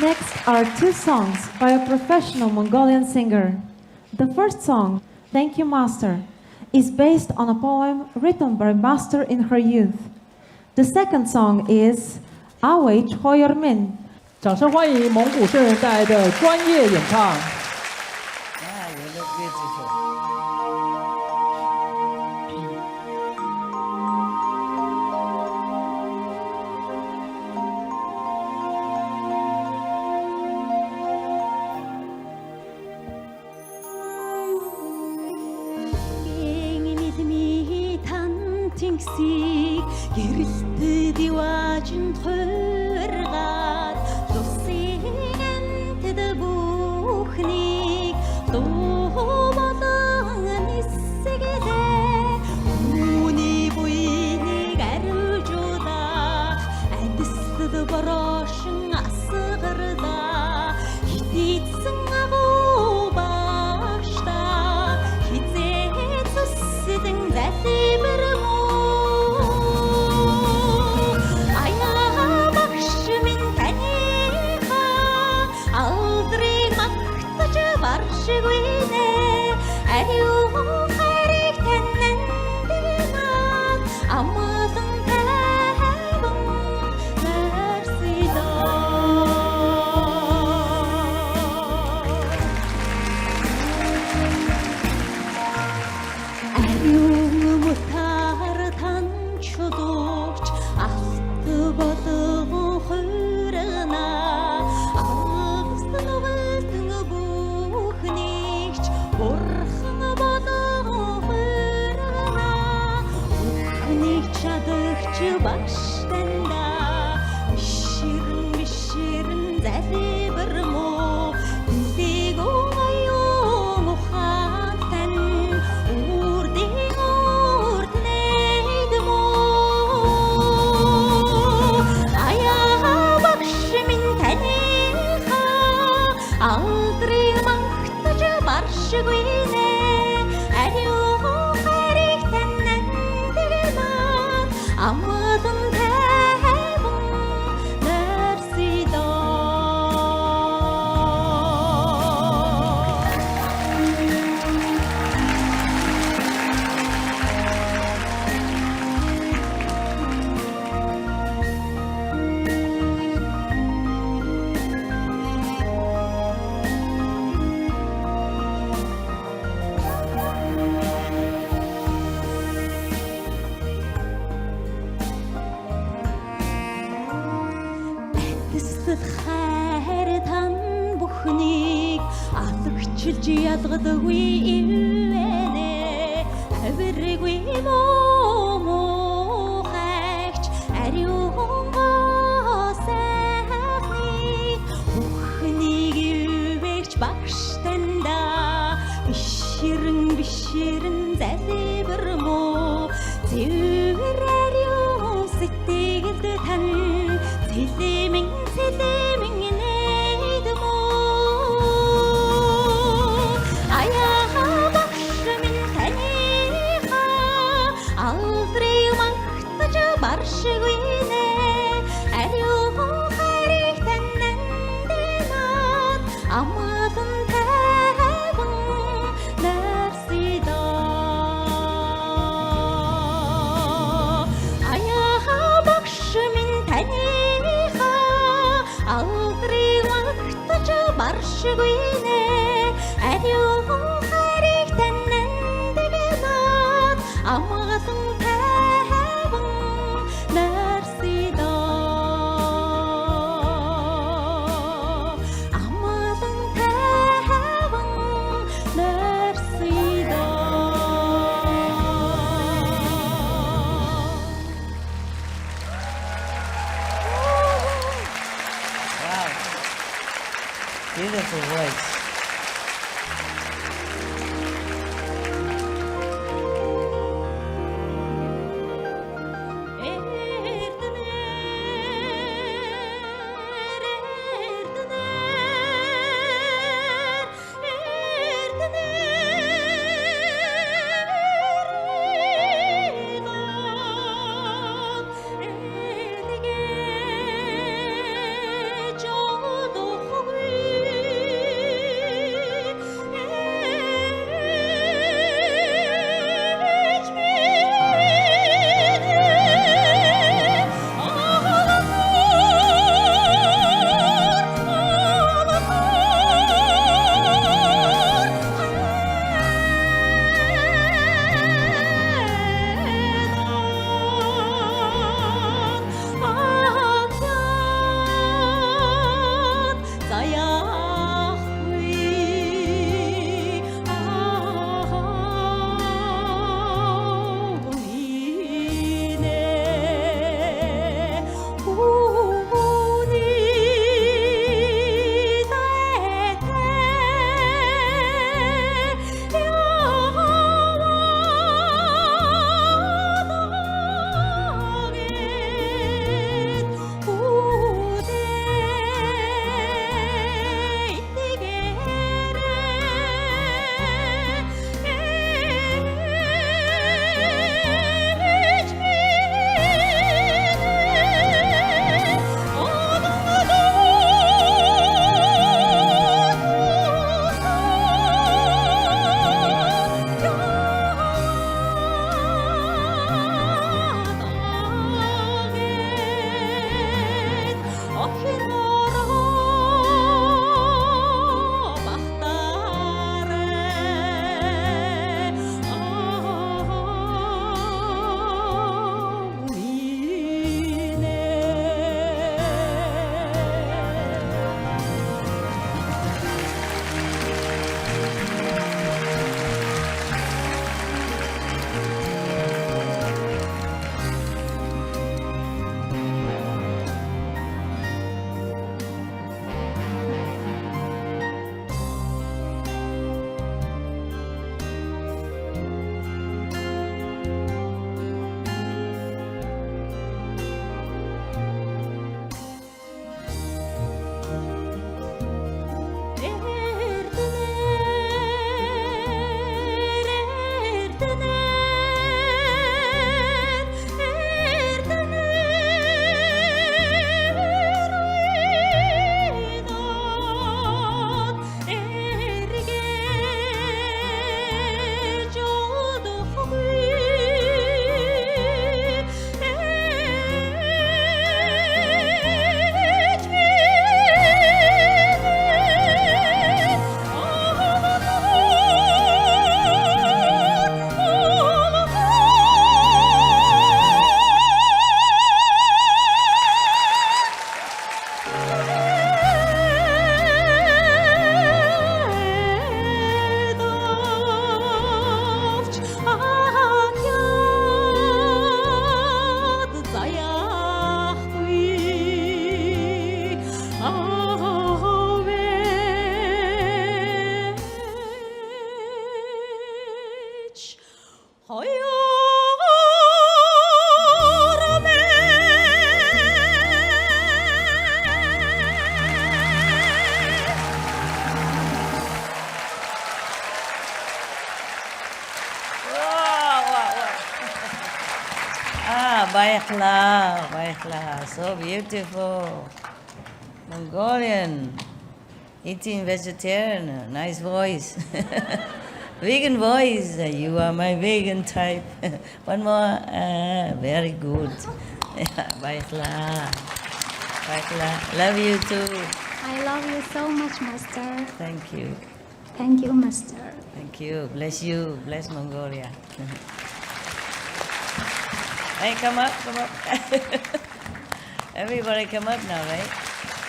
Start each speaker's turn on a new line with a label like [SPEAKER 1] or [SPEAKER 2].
[SPEAKER 1] Next are two songs by a professional Mongolian singer. The first song, Thank You Master, is based on a poem written by Master in her youth. The second song is Awei Choyer Min.
[SPEAKER 2] 掌声欢迎蒙古圣人带来的专业演唱。
[SPEAKER 3] Тэнхсийг гэрэлтэд яваажин хургаад лусын антэд бүхнийг дуу болон нисгэлээ үүний буйныг ариужуулах адисд борошин асгарда хитийдсэн агуу баашта хизээ цэсдэн залбир Baştanda bişirin zalibir mo Dizig oğayu muhattan Urdin neydi mo Ayağa bakşimin taniha Aldırı mahtıcı barşı güyne Aryu harikten nendileman Amadın хайртан бүхнийг алгчилж ялгадаггүй ивэнэ авиргүй мохагч ариунгоо сайхны бүхнийг ивэгч багштанда биширэн залбир мо зэвэр ариун сэтгэлд тань Цэлэмэн нейд мо Аяга багшмын таниха Алдрыг махтаж баршгүйнэ Ариухан харигтан нандинат Амадан тайван нарсида Аяга багшмын таниха Алдрыг махтаж баршгүйнэ Ариухан харигтан нандинат Амадан тайван нарсида Амадан тайван нарсида
[SPEAKER 4] Wow. Beautiful voice.
[SPEAKER 3] Jodo
[SPEAKER 4] Baiklah, so beautiful. Mongolian, eating vegetarian, nice voice. Vegan voice, you are my vegan type. One more, very good. Baiklah, love you too.
[SPEAKER 3] I love you so much, Master.
[SPEAKER 4] Thank you,
[SPEAKER 3] Thank you, Master.
[SPEAKER 4] thank you. Bless Mongolia. Hey, come up. Everybody come up now, right?